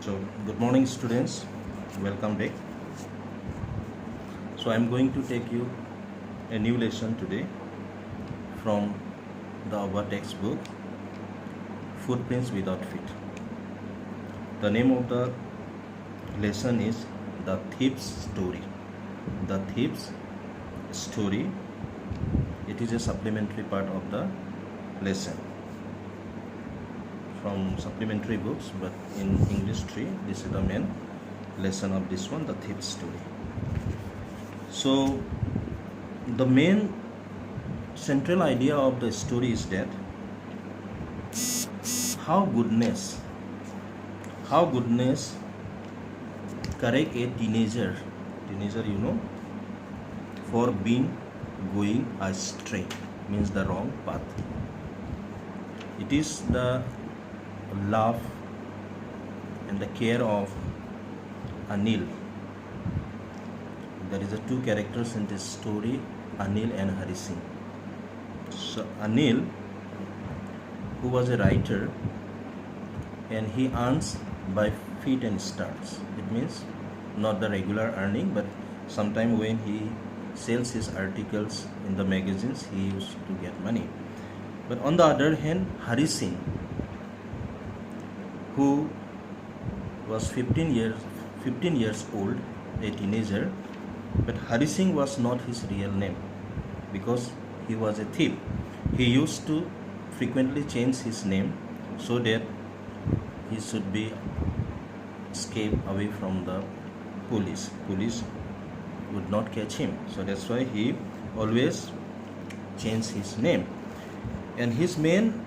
So, good morning, students. Welcome back. So, I'm going to take you a new lesson today from our textbook, Footprints Without Feet. The name of the lesson is The Thief's Story. The Thief's Story. It is a supplementary part of the lesson from supplementary books, but in English 3, this is the main lesson of this one, The Thief's Story. So, the main central idea of the story is that how goodness correct a teenager, for being going astray, means the wrong path. It is the love and the care of Anil. There is a two characters in this story, Anil and Hari Singh. So Anil, who was a writer, and he earns by feet and starts. It means not the regular earning, but sometime when he sells his articles in the magazines, he used to get money. But on the other hand, Hari Singh, who was 15 years old, a teenager, but Hari Singh was not his real name because he was a thief. He used to frequently change his name so that he should be escape away from the police. Police would not catch him. So that's why he always changed his name. And his main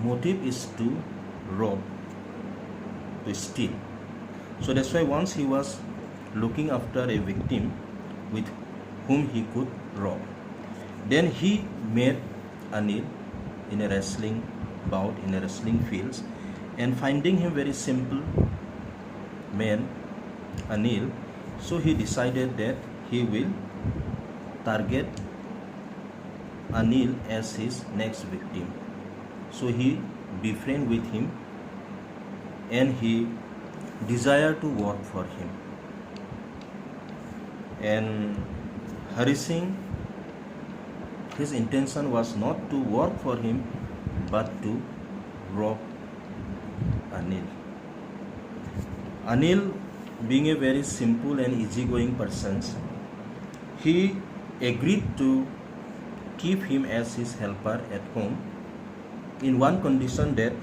motive is to rob, to steal. So that's why once he was looking after a victim with whom he could rob. Then he met Anil in a wrestling bout, in a wrestling fields, and finding him very simple man, Anil, so he decided that he will target Anil as his next victim. So he befriended with him and he desired to work for him. And Hari Singh, his intention was not to work for him but to rob Anil. Anil, being a very simple and easygoing person, he agreed to keep him as his helper at home in one condition, that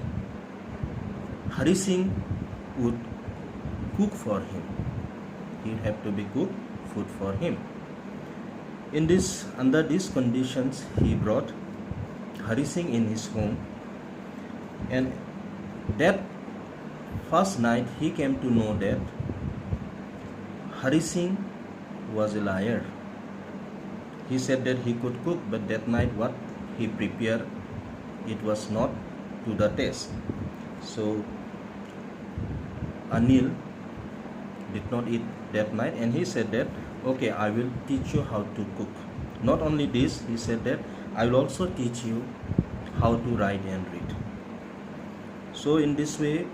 Hari Singh would cook for him. He would have to be cook food for him. Under these conditions, he brought Hari Singh in his home, and that first night he came to know that Hari Singh was a liar. He said that he could cook, but that night what he prepared, it was not to the taste. So Anil did not eat that night, and he said that, okay, I will teach you how to cook. Not only this, he said that I will also teach you how to write and read. So in this way,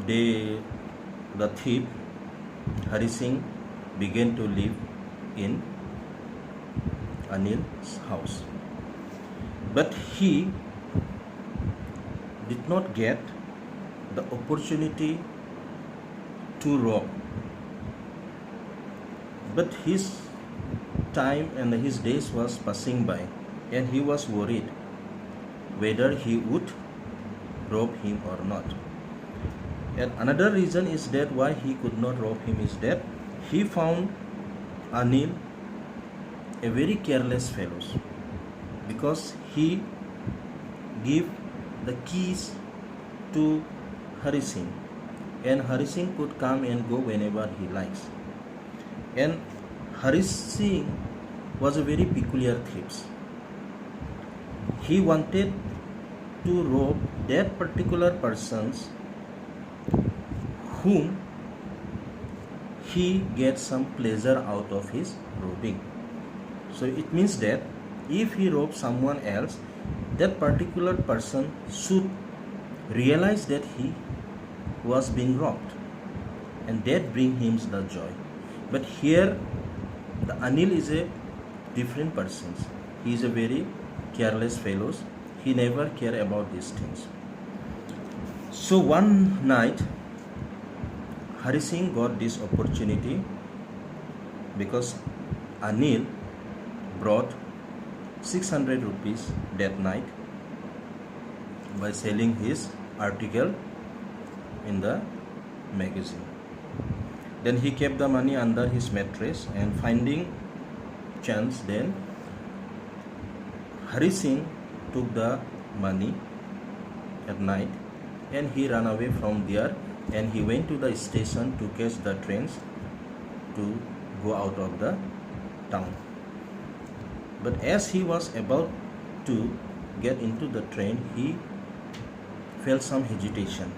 the thief Hari Singh began to live in Anil's house. But he did not get the opportunity to rob. But his time and his days was passing by, and he was worried whether he would rob him or not. And another reason is that why he could not rob him is that he found Anil a very careless fellow, because he gave the keys to Hari Singh, and Hari Singh could come and go whenever he likes. And Hari Singh was a very peculiar thief. He wanted to rob that particular persons whom he gets some pleasure out of his robbing. So it means that if he robs someone else, that particular person should realize that he was being robbed, and that bring him the joy. But here, the Anil is a different person. He is a very careless fellow. He never care about these things. So one night, Hari Singh got this opportunity because Anil brought 600 rupees that night by selling his article in the magazine. Then he kept the money under his mattress, and finding chance, then Hari Singh took the money at night and he ran away from there, and he went to the station to catch the trains to go out of the town. But as he was about to get into the train, he felt some hesitation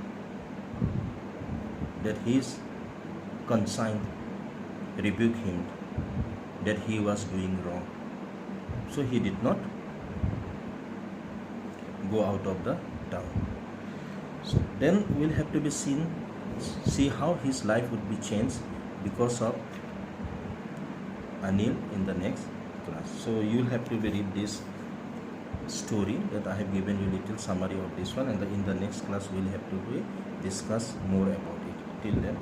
that his conscience rebuked him that he was doing wrong. So he did not go out of the town. So then we'll have to see how his life would be changed because of Anil in the next class. So you'll have to read this story that I have given you little summary of this one, and in the next class we'll have to discuss more about it. Till then,